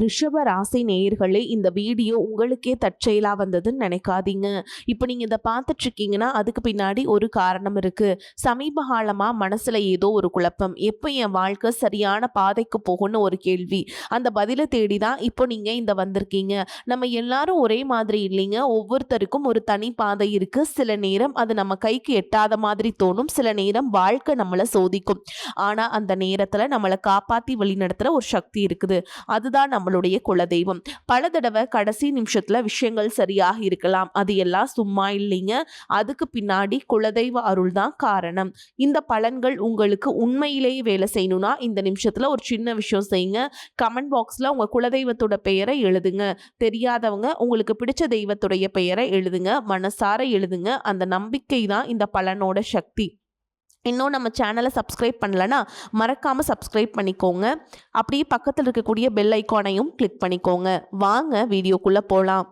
ரிஷப ராசி நேயர்களே, இந்த வீடியோ உங்களுக்கே தற்செயலா வந்ததுன்னு நினைக்காதீங்க. இப்போ நீங்க இதை பார்த்துட்டு இருக்கீங்கன்னா அதுக்கு பின்னாடி ஒரு காரணம் இருக்கு. சமீப காலமா மனசுல ஏதோ ஒரு குழப்பம், எப்போ என் வாழ்க்கை சரியான பாதைக்கு போகும்னு ஒரு கேள்வி. அந்த பதிலை தேடி தான் இப்போ நீங்க இந்த வந்திருக்கீங்க. நம்ம எல்லாரும் ஒரே மாதிரி இல்லைங்க. ஒவ்வொருத்தருக்கும் ஒரு தனி பாதை இருக்கு. சில நேரம் அது நம்ம கைக்கு எட்டாத மாதிரி தோணும், சில நேரம் வாழ்க்கை நம்மளை சோதிக்கும். ஆனா அந்த நேரத்துல நம்மளை காப்பாத்தி வழிநடத்துற ஒரு சக்தி இருக்குது. அதுதான் நம்மளுடைய குலதெய்வம். பல தடவை கடைசி நிமிஷத்துல விஷயங்கள் சரியாக இருக்கலாம், அது எல்லாம் சும்மா இல்லைங்க. அதுக்கு பின்னாடி குலதெய்வ அருள் தான் காரணம். இந்த பலன்கள் உங்களுக்கு உண்மையிலேயே வேலை செய்யணும்னா இந்த நிமிஷத்துல ஒரு சின்ன விஷயம் செய்யுங்க. கமெண்ட் பாக்ஸ்ல உங்க குலதெய்வத்தோட பெயரை எழுதுங்க. தெரியாதவங்க உங்களுக்கு பிடிச்ச தெய்வத்துடைய பெயரை எழுதுங்க, மனசார எழுதுங்க. அந்த நம்பிக்கை தான் இந்த பலனோட சக்தி. இன்னும் நம்ம சேனலை சப்ஸ்கிரைப் பண்ணலன்னா மறக்காமல் சப்ஸ்கிரைப் பண்ணிக்கோங்க. அப்படியே பக்கத்தில் இருக்கக்கூடிய பெல் ஐக்கானையும் கிளிக் பண்ணிக்கோங்க. வாங்க வீடியோக்குள்ளே போகலாம்.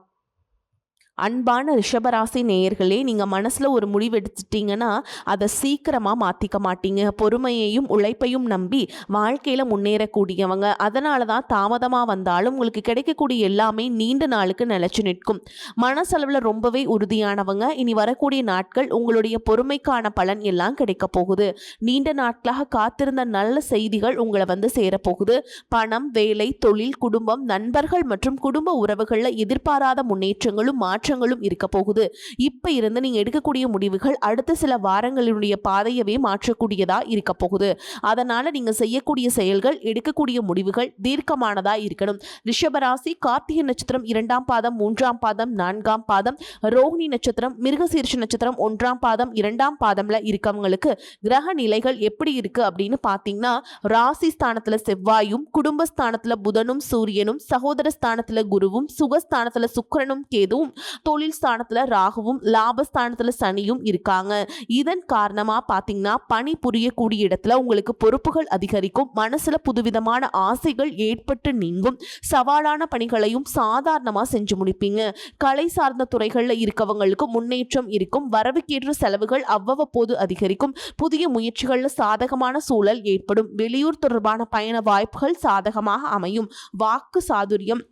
அன்பான ரிஷபராசி நேயர்களே, நீங்கள் மனசில் ஒரு முடிவு எடுத்துட்டீங்கன்னா அதை சீக்கிரமாக மாற்றிக்க மாட்டீங்க. பொறுமையையும் உழைப்பையும் நம்பி வாழ்க்கையில் முன்னேறக்கூடியவங்க. அதனால தான் தாமதமாக வந்தாலும் உங்களுக்கு கிடைக்கக்கூடிய எல்லாமே நீண்ட நாளுக்கு நிலச்சி நிற்கும். மனசளவில் ரொம்பவே உறுதியானவங்க. இனி வரக்கூடிய நாட்கள் உங்களுடைய பொறுமைக்கான பலன் எல்லாம் கிடைக்க போகுது. நீண்ட நாட்களாக காத்திருந்த நல்ல செய்திகள் உங்களை வந்து சேரப்போகுது. பணம், வேலை, தொழில், குடும்பம், நண்பர்கள் மற்றும் குடும்ப உறவுகளில் எதிர்பாராத முன்னேற்றங்களும் மாற்றங்களும் இருக்க போகுது. இப்ப இருந்து நீங்க எடுக்கக்கூடிய முடிவுகள் அடுத்த சில வாரங்களினுடைய பாதையவே மாற்றக்கூடியதா இருக்க போகுது. அதனால நீங்க செய்யக்கூடிய செயல்கள், எடுக்கக்கூடிய முடிவுகள் தீர்க்கமானதா இருக்கணும். ரிஷபராசி கார்த்திகை நட்சத்திரம் 2ஆம் பாதம், 3ஆம் பாதம், 4ஆம் பாதம், ரோஹிணி நட்சத்திரம், மிருகசீர்ஷ நட்சத்திரம் 1ஆம் பாதம், 2ஆம் பாதம்ல இருக்கவங்களுக்கு கிரக நிலைகள் எப்படி இருக்கு அப்படின்னு பாத்தீங்கன்னா, ராசி ஸ்தானத்துல செவ்வாயும், குடும்பஸ்தானத்துல புதனும் சூரியனும், சகோதர ஸ்தானத்துல குருவும், சுகஸ்தானத்துல சுக்கிரனும் கேதுவும், தொழில் ஸ்தானத்துல ராகுவும், லாபஸ்தானத்துல சனியும் இருக்காங்க. இதன் காரணமா பாத்தீங்கன்னா பணி புரியக்கூடிய இடத்துல உங்களுக்கு பொறுப்புகள் அதிகரிக்கும். மனசுல புதுவிதமான ஆசைகள் ஏற்பட்டு நீங்கும். சவாலான பணிகளையும் சாதாரணமா செஞ்சு முடிப்பீங்க. கலை சார்ந்த துறைகள்ல இருக்கவங்களுக்கு முன்னேற்றம் இருக்கும். வரவுக்கேற்ற செலவுகள் அவ்வப்போது அதிகரிக்கும். புதிய முயற்சிகள்ல சாதகமான சூழல் ஏற்படும். வெளியூர் தொடர்பான பயண வாய்ப்புகள் சாதகமாக அமையும். வாக்கு சாதுரியம்,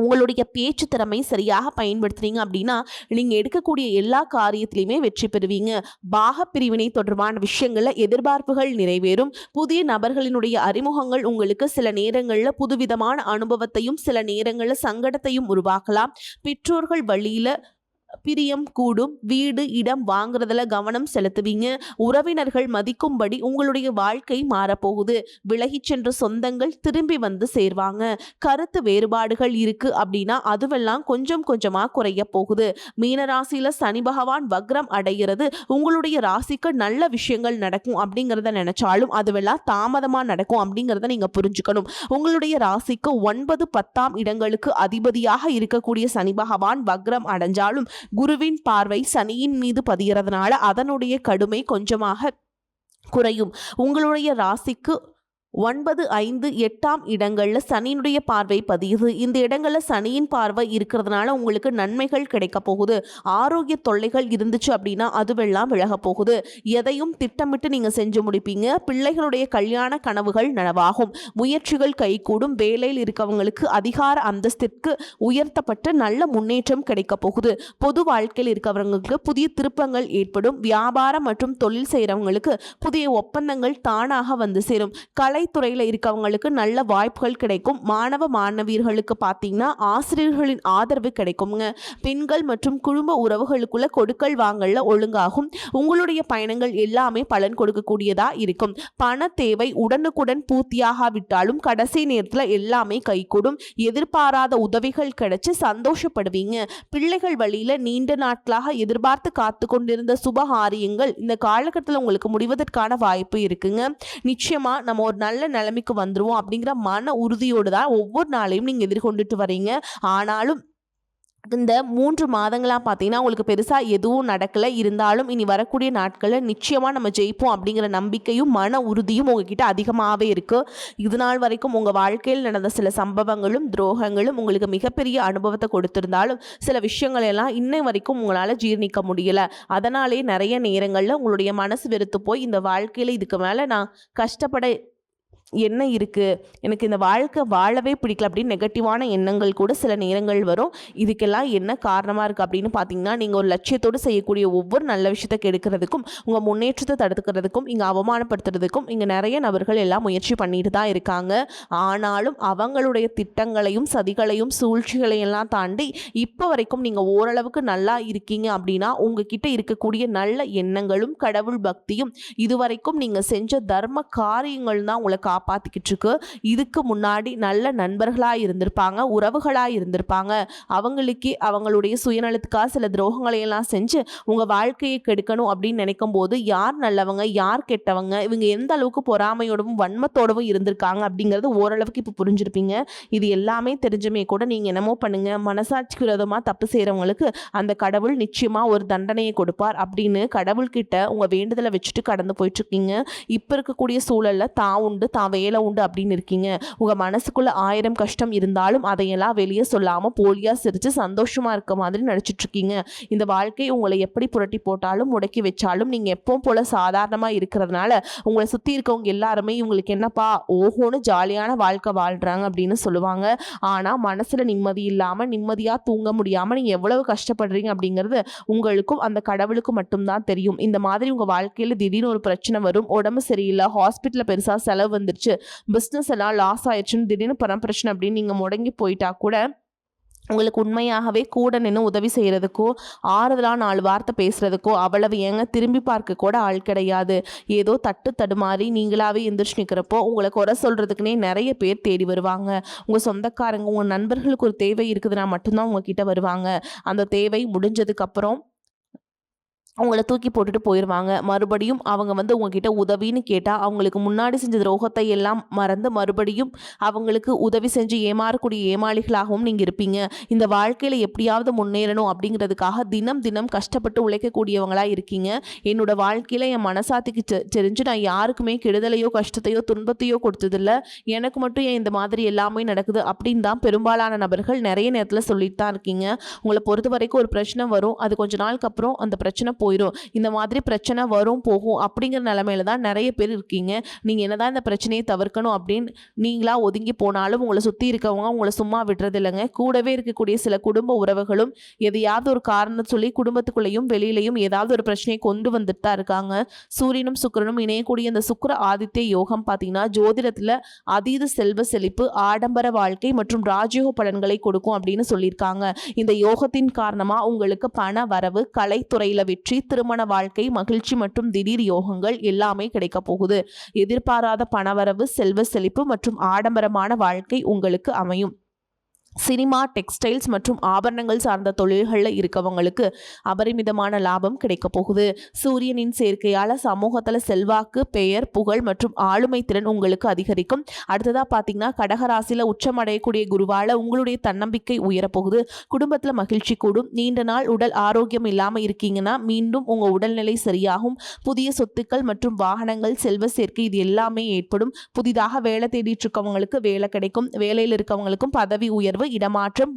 உங்களுடைய பேச்சு திறமை சரியாக பயன்படுத்துறீங்க அப்படின்னா நீங்கள் எடுக்கக்கூடிய எல்லா காரியத்திலையுமே வெற்றி பெறுவீங்க. பாக பிரிவினை தொடர்பான விஷயங்களில் எதிர்பார்ப்புகள் நிறைவேறும். புதிய நபர்களினுடைய அறிமுகங்கள் உங்களுக்கு சில நேரங்களில் புதுவிதமான அனுபவத்தையும் சில நேரங்களில் சங்கடத்தையும் உருவாக்கலாம். பெற்றோர்கள் வழியில் பிரியம் கூடும். வீடு, இடம் வாங்குறதுல கவனம் செலுத்துவீங்க. உறவினர்கள் மதிக்கும்படி உங்களுடைய வாழ்க்கை மாறப்போகுது. விலகி சென்ற சொந்தங்கள் திரும்பி வந்து சேர்வாங்க. கருத்து வேறுபாடுகள் இருக்கு அப்படின்னா அதுவெல்லாம் கொஞ்சம் கொஞ்சமா குறைய போகுது. மீனராசியில சனி பகவான் வக்ரம் அடைகிறது. உங்களுடைய ராசிக்கு நல்ல விஷயங்கள் நடக்கும் அப்படிங்கிறத நினைச்சாலும் அதுவெல்லாம் தாமதமா நடக்கும் அப்படிங்கிறத நீங்க புரிஞ்சுக்கணும். உங்களுடைய ராசிக்கு 9, 10ஆம் இடங்களுக்கு அதிபதியாக இருக்கக்கூடிய சனி பகவான் வக்ரம் அடைஞ்சாலும் குருவின் பார்வை சனியின் மீது பதிகிறதுனால அதனுடைய கடுமை கொஞ்சமாக குறையும். உங்களுடைய ராசிக்கு 9, 5, 8ஆம் இடங்கள்ல சனியினுடைய பார்வை பதியுது. இந்த இடங்கள்ல சனியின் பார்வை இருக்கிறதுனால உங்களுக்கு நன்மைகள் கிடைக்க போகுது. ஆரோக்கிய தொல்லைகள் இருந்துச்சு அப்படின்னா அதுவெல்லாம் விலக போகுது. எதையும் திட்டமிட்டு நீங்க செஞ்சு முடிப்பீங்க. பிள்ளைகளுடைய கல்யாண கனவுகள் நனவாகும். முயற்சிகள் கைகூடும். வேலையில் இருக்கவங்களுக்கு அதிகார அந்தஸ்திற்கு உயர்த்தப்பட்டு நல்ல முன்னேற்றம் கிடைக்க போகுது. பொது வாழ்க்கையில் இருக்கவங்களுக்கு புதிய திருப்பங்கள் ஏற்படும். வியாபாரம் மற்றும் தொழில் செய்யறவங்களுக்கு புதிய ஒப்பந்தங்கள் தானாக வந்து சேரும். கலைத்துறையில் இருக்கவங்களுக்கு நல்ல வாய்ப்புகள் கிடைக்கும். மாணவ மாணவியர்களுக்கு பார்த்தீங்கன்னா ஆசிரியர்களின் ஆதரவு கிடைக்குங்க. பெண்கள் மற்றும் குடும்ப உறவுகளுக்குள்ள கொடுக்கல் வாங்கல்ல ஒழுங்காகும். உங்களுடைய பயணங்கள் எல்லாமே பலன் கொடுக்கக்கூடியதா இருக்கும். பண தேவை உடனுக்குடன் பூர்த்தியாகாவிட்டாலும் கடைசி நேரத்தில் எல்லாமே கைகூடும். எதிர்பாராத உதவிகள் கிடைச்சு சந்தோஷப்படுவீங்க. பிள்ளைகள் வழியில நீண்ட நாட்களாக எதிர்பார்த்து காத்து கொண்டிருந்த சுபகாரியங்கள் இந்த காலகட்டத்தில் உங்களுக்கு முடிவதற்கான வாய்ப்பு இருக்குங்க. நிச்சயமா நம்ம ஒரு நல்ல நிலைமைக்கு வந்துருவோம் அப்படிங்கிற மன உறுதியோடு தான் ஒவ்வொரு நாளையும் நீங்கள் எதிர்கொண்டுட்டு வரீங்க. ஆனாலும் இந்த 3 மாதங்களாக பார்த்தீங்கன்னா உங்களுக்கு பெருசாக எதுவும் நடக்கலை. இருந்தாலும் இனி வரக்கூடிய நாட்களில் நிச்சயமாக நம்ம ஜெயிப்போம் அப்படிங்கிற நம்பிக்கையும் மன உறுதியும் உங்ககிட்ட அதிகமாகவே இருக்குது. இது நாள் வரைக்கும் உங்கள் வாழ்க்கையில் நடந்த சில சம்பவங்களும் துரோகங்களும் உங்களுக்கு மிகப்பெரிய அனுபவத்தை கொடுத்திருந்தாலும் சில விஷயங்கள் எல்லாம் இன்னை வரைக்கும் உங்களால் ஜீர்ணிக்க முடியலை. அதனாலே நிறைய நேரங்களில் உங்களுடைய மனசு வெறுத்து போய் இந்த வாழ்க்கையில் இதுக்கு மேலே நான் கஷ்டப்பட என்ன இருக்கு, எனக்கு இந்த வாழ்க்கை வாழவே பிடிக்கல அப்படின்னு நெகட்டிவான எண்ணங்கள் கூட சில நேரங்கள் வரும். இதுக்கெல்லாம் என்ன காரணமா இருக்கு அப்படின்னு பார்த்தீங்கன்னா, நீங்க ஒரு லட்சியத்தோடு செய்யக்கூடிய ஒவ்வொரு நல்ல விஷயத்த கெடுக்கிறதுக்கும், உங்க முன்னேற்றத்த தடுக்கிறதுக்கும், இங்க அவமானப்படுத்துறதுக்கும் இங்க நெறைய நபர்கள் எல்லாம் முயற்சி பண்ணிட்டு தான் இருக்காங்க. ஆனாலும் அவங்களுடைய திட்டங்களையும், சதிகளையும், சூழ்ச்சிகளையும் எல்லாம் தாண்டி இப்போ வரைக்கும் நீங்க ஓரளவுக்கு நல்லா இருக்கீங்க அப்படின்னா, உங்ககிட்ட இருக்கக்கூடிய நல்ல எண்ணங்களும், கடவுள் பக்தியும், இதுவரைக்கும் நீங்க செஞ்ச தர்ம காரியங்கள் தான் உங்களை காப்பாத்திக்கிட்டு இருக்கு. இதுக்கு முன்னாடி நல்ல நண்பர்களா இருந்திருப்பாங்க, உறவுகளா இருந்திருப்பாங்க. அவங்களுக்கே அவங்களுடைய சுயநலத்துக்காக சில துரோகங்களை எல்லாம் செஞ்சு உங்க வாழ்க்கையை கெடுக்கணும் அப்படின்னு நினைக்கும் போது, யார் நல்லவங்க, யார் கெட்டவங்க, இவங்க எந்த அளவுக்கு பொறாமையோடவும் வன்மத்தோடவும் இருந்திருக்காங்க அப்படிங்கிறது ஓரளவுக்கு இப்போ புரிஞ்சிருப்பீங்க. இது எல்லாமே தெரிஞ்சுமே கூட நீங்க என்னமோ பண்ணுங்க, மனசாட்சிக்கு விரோதமா தப்பு செய்யறவங்களுக்கு அந்த கடவுள் நிச்சயமா ஒரு தண்டனையை கொடுப்பார் அப்படின்னு கடவுள்கிட்ட உங்க வேண்டுதலை வச்சுட்டு கடந்து போயிட்டு இருக்கீங்க. இப்ப இருக்கக்கூடிய சூழல்ல தான் உண்டு, தான் வேலை உண்டு அப்படின்னு இருக்கீங்க. உங்க மனசுக்குள்ள 1000 கஷ்டம் இருந்தாலும் அதையெல்லாம் வெளியே சொல்லாம போலியா சிரிச்சு சந்தோஷமா இருக்க மாதிரி நடிச்சிட்டு இருக்கீங்க. இந்த வாழ்க்கை உங்களை எப்படி புரட்டி போட்டாலும் முடக்கி வச்சாலும் நீங்க எப்பவும் போல சாதாரணமா இருக்கிறதுனால உங்களை சுத்தி இருக்கவங்க எல்லாருமே இவங்களுக்கு என்னப்பா ஓஹோன்னு ஜாலியான வாழ்க்கை வாழ்றாங்க அப்படின்னு சொல்லுவாங்க. ஆனா மனசுல நிம்மதி இல்லாம நிம்மதியா தூங்க முடியாம நீங்க எவ்வளவு கஷ்டப்படுறீங்க அப்படிங்கிறது உங்களுக்கும் அந்த கடவுளுக்கும் மட்டும்தான் தெரியும். இந்த மாதிரி உங்க வாழ்க்கையில திடீர்னு ஒரு பிரச்சனை வரும், உடம்பு சரியில்லை, ஹாஸ்பிட்டல்ல பெருசா செலவு வந்துருச்சு, பிஸ்னஸ் எல்லாம் லாஸ் ஆயிடுச்சுன்னு திடீர்னு பணம் பிரச்சனை அப்படின்னு நீங்க முடங்கி போயிட்டா கூட உங்களுக்கு உண்மையாகவே கூட நின்று உதவி செய்கிறதுக்கோ, ஆறுதலாக 4 வார்த்தை பேசுகிறதுக்கோ அவ்வளவு ஏங்க திரும்பி பார்க்க கூட ஆள் கிடையாது. ஏதோ தட்டு தடுமாறி நீங்களாகவே எந்திரிச்சு நிற்கிறப்போ உங்களை குறை சொல்கிறதுக்குனே நிறைய பேர் தேடி வருவாங்க. உங்கள் சொந்தக்காரங்க, உங்கள் நண்பர்களுக்கு ஒரு தேவை இருக்குதுன்னா மட்டும்தான் உங்ககிட்ட வருவாங்க. அந்த தேவை முடிஞ்சதுக்கப்புறம் அவங்கள தூக்கி போட்டுட்டு போயிடுவாங்க. மறுபடியும் அவங்க வந்து உங்ககிட்ட உதவின்னு கேட்டால் அவங்களுக்கு முன்னாடி செஞ்ச துரோகத்தை எல்லாம் மறந்து மறுபடியும் அவங்களுக்கு உதவி செஞ்சு ஏமாறக்கூடிய ஏமாளிகளாகவும் நீங்கள் இருப்பீங்க. இந்த வாழ்க்கையில் எப்படியாவது முன்னேறணும் அப்படிங்கிறதுக்காக தினம் தினம் கஷ்டப்பட்டு உழைக்கக்கூடியவங்களாக இருக்கீங்க. என்னோட வாழ்க்கையில் என் மனசாத்திக்கு தெரிஞ்சு நான் யாருக்குமே கெடுதலையோ கஷ்டத்தையோ துன்பத்தையோ கொடுத்ததில்ல, எனக்கு மட்டும் ஏன் இந்த மாதிரி எல்லாமே நடக்குது அப்படின்னு தான் பெரும்பாலான நபர்கள் நிறைய நேரத்தில் சொல்லிட்டு தான் இருக்கீங்க. உங்களை பொறுத்த வரைக்கும் ஒரு பிரச்சனை வரும், அது கொஞ்ச நாளுக்கு அப்புறம் அந்த பிரச்சனை போயிடும். இந்த மாதிரி பிரச்சனை வரும் போகும் அப்படிங்கிற நிலைமையில தான் நிறைய பேர் இருக்கீங்க. நீங்க என்னதான் இந்த பிரச்சனையை தவிர்க்கணும் அப்படின்னு நீங்களா ஒதுங்கி போனாலும் உங்களை சுத்தி இருக்கவங்க உங்களை சும்மா விடுறது இல்லைங்க. கூடவே இருக்கக்கூடிய சில குடும்ப உறவுகளும் எதையாவது ஒரு காரணம் சொல்லி குடும்பத்துக்குள்ளேயும் வெளியிலையும் ஏதாவது ஒரு பிரச்சனையை கொண்டு வந்துட்டு தான் இருக்காங்க. சூரியனும் சுக்கிரனும் இணையக்கூடிய இந்த சுக்கிர ஆதித்ய யோகம் பார்த்தீங்கன்னா ஜோதிடத்துல அதீத செல்வ செழிப்பு, ஆடம்பர வாழ்க்கை மற்றும் ராஜயோக பலன்களை கொடுக்கும் அப்படின்னு சொல்லியிருக்காங்க. இந்த யோகத்தின் காரணமா உங்களுக்கு பண வரவு, கலைத்துறையில வெற்றி, திருமண வாழ்க்கை, மகிழ்ச்சி மற்றும் திடீர் யோகங்கள் எல்லாமே கிடைக்க போகுது. எதிர்பாராத பணவரவு, செல்வ செழிப்பு மற்றும் ஆடம்பரமான வாழ்க்கை உங்களுக்கு அமையும். சினிமா, டெக்ஸ்டைல்ஸ் மற்றும் ஆபரணங்கள் சார்ந்த தொழில்களில் இருக்கவங்களுக்கு அபரிமிதமான லாபம் கிடைக்க போகுது. சூரியனின் சேர்க்கையால் சமூகத்தில் செல்வாக்கு, பெயர், புகழ் மற்றும் ஆளுமை திறன் உங்களுக்கு அதிகரிக்கும். அடுத்ததாக பார்த்தீங்கன்னா கடகராசியில் உச்சமடையக்கூடிய குருவால் உங்களுடைய தன்னம்பிக்கை உயரப்போகுது. குடும்பத்தில் மகிழ்ச்சி கூடும். நீண்ட நாள் உடல் ஆரோக்கியம் இல்லாமல் இருக்கீங்கன்னா மீண்டும் உங்கள் உடல்நிலை சரியாகும். புதிய சொத்துக்கள் மற்றும் வாகனங்கள், செல்வ சேர்க்கை இது எல்லாமே ஏற்படும். புதிதாக வேலை தேடிட்டு இருக்கவங்களுக்கு வேலை கிடைக்கும். வேலையில் இருக்கவங்களுக்கும் பதவி உயர்வு, இடமாற்றம்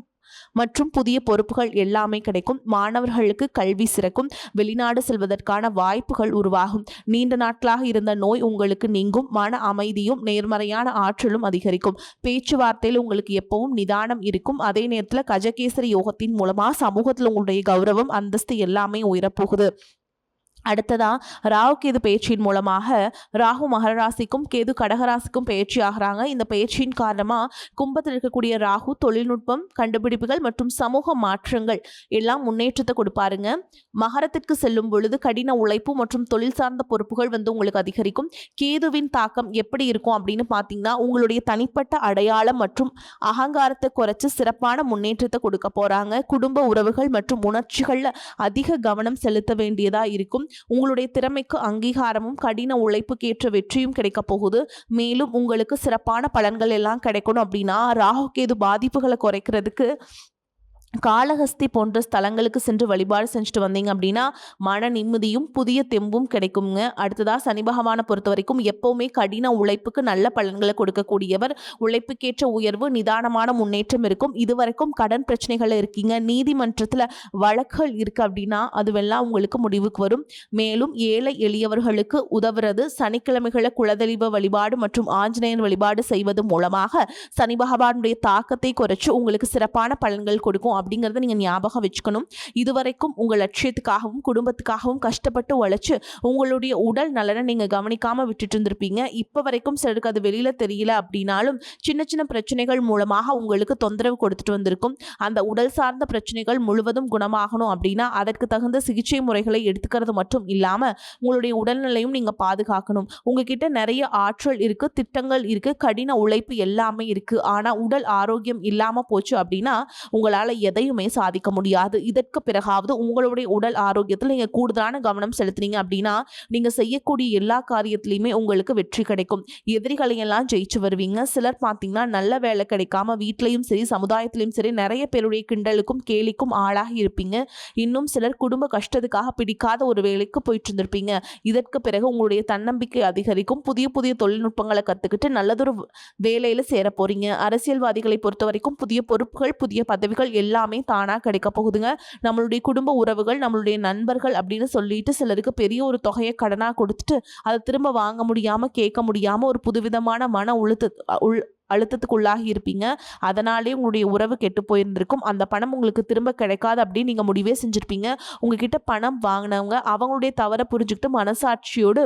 மற்றும் புதிய பொறுப்புகள் எல்லாமே கிடைக்கும். மாணவர்களுக்கு கல்வி சிறக்கும். வெளிநாடு செல்வதற்கான வாய்ப்புகள் உருவாகும். நீண்ட நாட்களாக இருந்த நோய் உங்களுக்கு நீங்கும். மன அமைதியும் நேர்மறையான ஆற்றலும் அதிகரிக்கும். பேச்சுவார்த்தையில் உங்களுக்கு எப்பவும் நிதானம் இருக்கும். அதே நேரத்தில் கஜகேசரி யோகத்தின் மூலமா சமூகத்தில் உங்களுடைய கௌரவம், அந்தஸ்து எல்லாமே உயரப்போகுது. அடுத்ததா ராகு கேது பயிற்சியின் மூலமாக ராகு மகர ராசிக்கும் கேது கடகராசிக்கும் பயிற்சி ஆகிறாங்க. இந்த பயிற்சியின் காரணமா கும்பத்தில் இருக்கக்கூடிய ராகு தொழில்நுட்பம், கண்டுபிடிப்புகள் மற்றும் சமூக மாற்றங்கள் எல்லாம் முன்னேற்றத்தை கொடுப்பாருங்க. மகரத்திற்கு செல்லும் பொழுது கடின உழைப்பு மற்றும் தொழில் சார்ந்த பொறுப்புகள் வந்து உங்களுக்கு அதிகரிக்கும். கேதுவின் தாக்கம் எப்படி இருக்கும் அப்படின்னு பார்த்தீங்கன்னா உங்களுடைய தனிப்பட்ட அடையாளம் மற்றும் அகங்காரத்தை குறைச்சு சிறப்பான முன்னேற்றத்தை கொடுக்க போறாங்க. குடும்ப உறவுகள் மற்றும் உணர்ச்சிகள்ல அதிக கவனம் செலுத்த வேண்டியதா இருக்கும். உங்களுடைய திறமைக்கு அங்கீகாரமும் கடின உழைப்புக்கு ஏற்ற வெற்றியும் கிடைக்க போகுது. மேலும் உங்களுக்கு சிறப்பான பலன்கள் எல்லாம் கிடைக்கணும் அப்படின்னா ராகு கேது பாதிப்புகளை குறைக்கிறதுக்கு காளஹஸ்தி போன்ற ஸ்தலங்களுக்கு சென்று வழிபாடு செஞ்சுட்டு வந்தீங்க அப்படின்னா மன நிம்மதியும் புதிய தெம்பும் கிடைக்குங்க. அடுத்ததா சனி பகவானை பொறுத்த வரைக்கும் எப்பவுமே கடின உழைப்புக்கு நல்ல பலன்களை கொடுக்கக்கூடியவர். உழைப்புக்கேற்ற உயர்வு, நிதானமான முன்னேற்றம் இருக்கும். இதுவரைக்கும் கடன் பிரச்சனைகள் இருக்கீங்க, நீதிமன்றத்தில் வழக்குகள் இருக்கு அப்படின்னா அதுவெல்லாம் உங்களுக்கு முடிவுக்கு வரும். மேலும் ஏழை எளியவர்களுக்கு உதவுறது, சனிக்கிழமைகளை குலதெய்வ வழிபாடு மற்றும் ஆஞ்சநேயர் வழிபாடு செய்வது மூலமாக சனி பகவானுடைய தாக்கத்தை குறைச்சு உங்களுக்கு சிறப்பான பலன்கள் கொடுக்கும் அப்படிங்கிறத நீங்கள் ஞாபகம் வச்சுக்கணும். இதுவரைக்கும் உங்கள் லட்சியத்துக்காகவும் குடும்பத்துக்காகவும் கஷ்டப்பட்டு உழைச்சு உங்களுடைய உடல் நலனை நீங்கள் கவனிக்காமல் விட்டுட்டு இருந்திருப்பீங்க. இப்போ வரைக்கும் சிலருக்கு அது வெளியில் தெரியல அப்படின்னாலும் சின்ன சின்ன பிரச்சனைகள் மூலமாக உங்களுக்கு தொந்தரவு கொடுத்துட்டு வந்திருக்கும். அந்த உடல் சார்ந்த பிரச்சனைகள் முழுவதும் குணமாகணும் அப்படின்னா அதற்கு தகுந்த சிகிச்சை முறைகளை எடுத்துக்கிறது மட்டும் இல்லாமல் உங்களுடைய உடல்நிலையும் நீங்கள் பாதுகாக்கணும். உங்ககிட்ட நிறைய ஆற்றல் இருக்குது, திட்டங்கள் இருக்குது, கடின உழைப்பு எல்லாமே இருக்குது. ஆனால் உடல் ஆரோக்கியம் இல்லாமல் போச்சு அப்படின்னா உங்களால் எதையுமே சாதிக்க முடியாது. இதற்கு பிறகாவது உங்களுடைய உடல் ஆரோக்கியத்தில் நீங்கள் கூடுதலான கவனம் செலுத்தினீங்க அப்படின்னா நீங்கள் செய்யக்கூடிய எல்லா காரியத்திலையுமே உங்களுக்கு வெற்றி கிடைக்கும். எதிரிகளையெல்லாம் ஜெயிச்சு வருவீங்க. சிலர் பார்த்தீங்கன்னா நல்ல வேலை கிடைக்காம வீட்லையும் சரி சமுதாயத்திலையும் சரி நிறைய பேருடைய கிண்டலுக்கும் கேலிக்கும் ஆளாகி இருப்பீங்க. இன்னும் சிலர் குடும்ப கஷ்டத்துக்காக பிடிக்காத ஒரு வேலைக்கு போயிட்டு இருந்திருப்பீங்க. இதற்கு பிறகு உங்களுடைய தன்னம்பிக்கை அதிகரிக்கும். புதிய புதிய தொழில்நுட்பங்களை கற்றுக்கிட்டு நல்லதொரு வேலையில் சேர போறீங்க. அரசியல்வாதிகளை பொறுத்த வரைக்கும் புதிய பொறுப்புகள், புதிய பதவிகள் எல்லாமே தானா கிடைக்க போகுதுங்க. நம்மளுடைய குடும்ப உறவுகள், நம்மளுடைய நண்பர்கள் அப்படின்னு சொல்லிட்டு சிலருக்கு பெரிய ஒரு தொகையை கடனா கொடுத்துட்டு அதை திரும்ப வாங்க முடியாம, கேட்க முடியாம ஒரு புதுவிதமான மன அழுத்தத்துக்குள்ளாகி இருப்பீங்க. அதனாலே உங்களுடைய உறவு கெட்டு போயிருந்திருக்கும். அந்த பணம் உங்களுக்கு திரும்ப கிடைக்காது அப்படின்னு நீங்க முடிவே செஞ்சிருப்பீங்க. உங்ககிட்ட பணம் வாங்கினவங்க அவங்களுடைய தவறை புரிஞ்சுக்கிட்டு மனசாட்சியோடு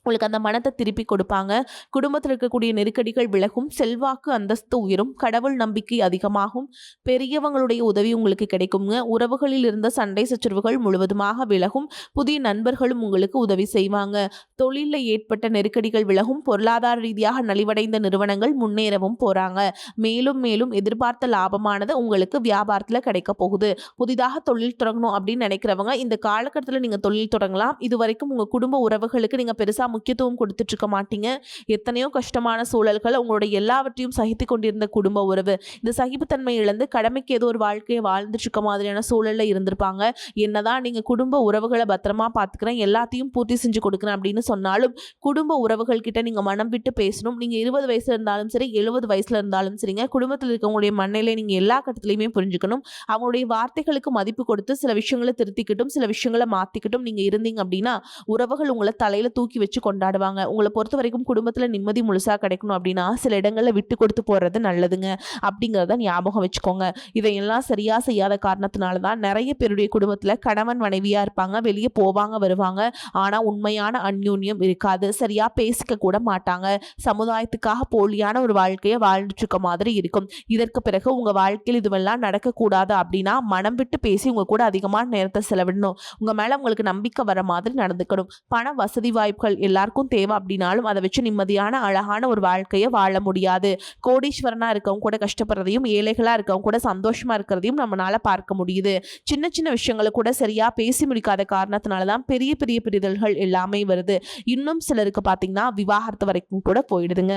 உங்களுக்கு அந்த மனத்தை திருப்பி கொடுப்பாங்க. குடும்பத்தில் இருக்கக்கூடிய நெருக்கடிகள் விலகும், செல்வாக்கு அந்தஸ்து உயரும், கடவுள் நம்பிக்கை அதிகமாகும், பெரியவங்களுடைய உதவி உங்களுக்கு கிடைக்குங்க. உறவுகளில் இருந்த சண்டை சச்சரவுகள் முழுவதுமாக விலகும், புதிய நண்பர்களும் உங்களுக்கு உதவி செய்வாங்க. தொழிலில் ஏற்பட்ட நெருக்கடிகள் விலகும், பொருளாதார ரீதியாக நலிவடைந்த நிறுவனங்கள் முன்னேறவும் போறாங்க. மேலும் மேலும் எதிர்பார்த்த லாபமானது உங்களுக்கு வியாபாரத்தில் கிடைக்க போகுது. புதிதாக தொழில் தொடங்கணும் அப்படின்னு நினைக்கிறவங்க இந்த காலகட்டத்தில் நீங்கள் தொழில் தொடங்கலாம். இதுவரைக்கும் உங்கள் குடும்ப உறவுகளுக்கு நீங்கள் பெருசாக முக்கியத்துவம் கொடுத்துட்டு இருக்க மாட்டீங்க. எத்தனையோ கஷ்டமான சூழல்கள், உங்களுடைய எல்லாவற்றையும் சகித்து கொண்டிருந்த குடும்ப உறவு இந்த சகிப்புத்தன்மை இழந்து கடமைக்கு ஏதோ ஒரு வாழ்க்கையை வாழ்ந்துட்டு இருக்க மாதிரியான சூழல்ல இருந்திருப்பாங்க. என்னதான் நீங்க குடும்ப உறவுகளை பத்திரமா பார்த்துக்கிறேன், எல்லாத்தையும் பூர்த்தி செஞ்சு கொடுக்குறேன் அப்படின்னு சொன்னாலும் குடும்ப உறவுகள் கிட்ட நீங்க மனம் விட்டு பேசணும். நீங்க 20 வயசுல இருந்தாலும் சரி, 70 வயசுல இருந்தாலும் சரிங்க, குடும்பத்தில் இருக்கவங்களுடைய மண்ணிலே நீங்க எல்லா கட்டத்திலையுமே புரிஞ்சுக்கணும். அவங்களுடைய வார்த்தைகளுக்கு மதிப்பு கொடுத்து சில விஷயங்களை திருத்திக்கிட்டும் சில விஷயங்களை மாத்திக்கிட்டும் நீங்க இருந்தீங்க அப்படின்னா உறவுகள் உங்களை தலையில தூக்கி வச்சு கொண்டாடுவாங்க. உங்களை பொறுத்த வரைக்கும் குடும்பத்துல நிம்மதி முழுசா கிடைக்கணும் அப்படின்னா சில இடங்கள்ல விட்டு கொடுத்து போறது நல்லதுங்க அப்படிங்கிறத ஞாபகம் வச்சுக்கோங்க. இதையெல்லாம் சரியா செய்யாத காரணத்தினால தான் நிறைய பேருடைய குடும்பத்துல கணவன் மனைவியா இருப்பாங்க, வெளியே போவாங்க வருவாங்க, ஆனா உண்மையான அந்யோன்யம் இருக்காது. சரியா பேசிக்க கூட மாட்டாங்க. சமுதாயத்துக்காக போலியான ஒரு வாழ்க்கையை வாழ்ந்துட்டு இருக்க மாதிரி இருக்கும். இதற்கு பிறகு உங்க வாழ்க்கையில் இதுவெல்லாம் நடக்கக்கூடாது அப்படின்னா மனம் விட்டு பேசி உங்க கூட அதிகமான நேரத்தை செலவிடணும். உங்க மேல உங்களுக்கு நம்பிக்கை வர மாதிரி நடந்துக்கணும். பண வசதி வாய்ப்புகள் எல்லாருக்கும் தேவை அப்படின்னாலும் அதை வச்சு நிம்மதியான அழகான ஒரு வாழ்க்கையை வாழ முடியாது. கோடீஸ்வரனா இருக்கவங்க கூட கஷ்டப்படுறதையும் ஏழைகளா இருக்கவங்க கூட சந்தோஷமா இருக்கிறதையும் நம்மளால பார்க்க முடியுது. சின்ன சின்ன விஷயங்களை கூட சரியா பேசி முடிக்காத காரணத்தினாலதான் பெரிய பெரிய பிரிதல்கள் எல்லாமே வருது. இன்னும் சிலருக்கு பாத்தீங்கன்னா விவாகரத்து வரைக்கும் கூட போயிடுதுங்க.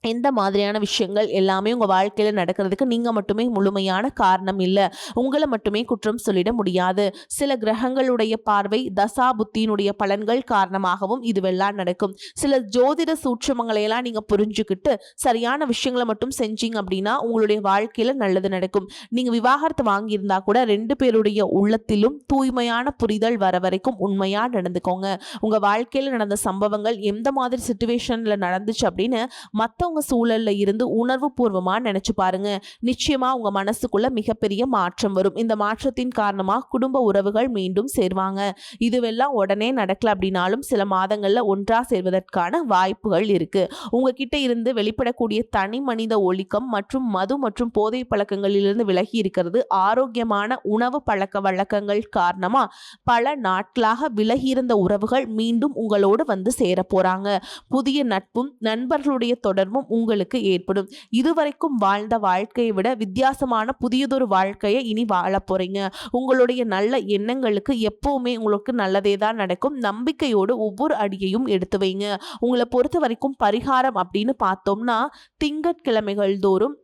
இந்த மாதிரியான விஷயங்கள் எல்லாமே உங்கள் வாழ்க்கையில் நடக்கிறதுக்கு நீங்கள் மட்டுமே முழுமையான காரணம் இல்லை. உங்களை மட்டுமே குற்றம் சொல்லிட முடியாது. சில கிரகங்களுடைய பார்வை, தசா புத்தியினுடைய பலன்கள் காரணமாகவும் இதுவெல்லாம் நடக்கும். சில ஜோதிட சூட்சமங்களையெல்லாம் நீங்கள் புரிஞ்சுக்கிட்டு சரியான விஷயங்களை மட்டும் செஞ்சீங்க அப்படின்னா உங்களுடைய வாழ்க்கையில் நல்லது நடக்கும். நீங்கள் விவாகரத்து வாங்கியிருந்தா கூட 2 பேருடைய உள்ளத்திலும் தூய்மையான புரிதல் வர வரைக்கும் உண்மையாக நடந்துக்கோங்க. உங்கள் வாழ்க்கையில் நடந்த சம்பவங்கள் எந்த மாதிரி சிச்சுவேஷனில் நடந்துச்சு அப்படின்னு மற்றவங்க சூழல்ல இருந்து உணர்வு பூர்வமா நினைச்சு பாருங்க. நிச்சயமா உங்க மனசுக்குள்ள மிகப்பெரிய மாற்றம் வரும். இந்த மாற்றத்தின் காரணமா குடும்ப உறவுகள் மீண்டும் சேர்வாங்க. இதுவெல்லாம் உடனே நடக்கல அப்படின்னாலும் சில மாதங்கள்ல ஒன்றா சேர்வதற்கான வாய்ப்புகள் இருக்கு. உங்ககிட்ட இருந்து வெளிப்படக்கூடிய தனி மனித ஒழுக்கம் மற்றும் மது மற்றும் போதை பழக்கங்களிலிருந்து விலகி இருக்கிறது, ஆரோக்கியமான உணவு பழக்க வழக்கங்கள் காரணமா பல நாட்களாக விலகி இருந்த உறவுகள் மீண்டும் உங்களோடு வந்து சேர போறாங்க. புதிய நட்பும் நண்பர்களுடைய தொடர்பும் உங்களுக்கு ஏற்படும். இதுவரைக்கும் வாழ்ந்த வாழ்க்கையை விட வித்தியாசமான புதியதொரு வாழ்க்கையை இனி வாழ போறீங்க. உங்களுடைய நல்ல எண்ணங்களுக்கு எப்பவுமே உங்களுக்கு நல்லதே தான் நடக்கும். நம்பிக்கையோடு ஒவ்வொரு அடியையும் எடுத்து வைங்க. உங்களை பொறுத்த வரைக்கும் பரிகாரம் அப்படின்னு பார்த்தோம்னா திங்கட்கிழமைகள் தோறும்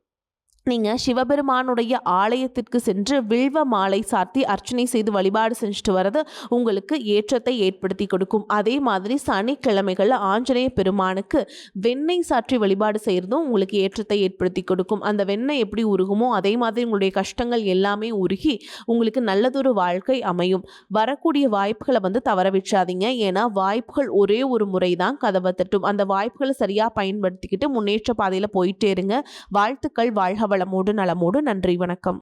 நீங்க சிவபெருமானுடைய ஆலயத்திற்கு சென்று வில்வ மாலை சாத்தி அர்ச்சனை செய்து வழிபாடு செஞ்சுட்டு வர்றது உங்களுக்கு ஏற்றத்தை ஏற்படுத்தி கொடுக்கும். அதே மாதிரி சனிக்கிழமைகள்ல ஆஞ்சநேய பெருமானுக்கு வெண்ணெய் சாற்றி வழிபாடு செய்கிறதும் உங்களுக்கு ஏற்றத்தை ஏற்படுத்தி கொடுக்கும். அந்த வெண்ணெய் எப்படி உருகுமோ அதே மாதிரி உங்களுடைய கஷ்டங்கள் எல்லாமே உருகி உங்களுக்கு நல்லதொரு வாழ்க்கை அமையும். வரக்கூடிய வாய்ப்புகளை தவற விட்டுறாதீங்க. ஏன்னா வாய்ப்புகள் ஒரே ஒரு முறை தான் கதவை தட்டும். அந்த வாய்ப்புகளை சரியாக பயன்படுத்திக்கிட்டு முன்னேற்ற பாதையில் போயிட்டே இருங்க. வாழ்த்துக்கள். வாழ்க வளமோடு நலமோடு. நன்றி, வணக்கம்.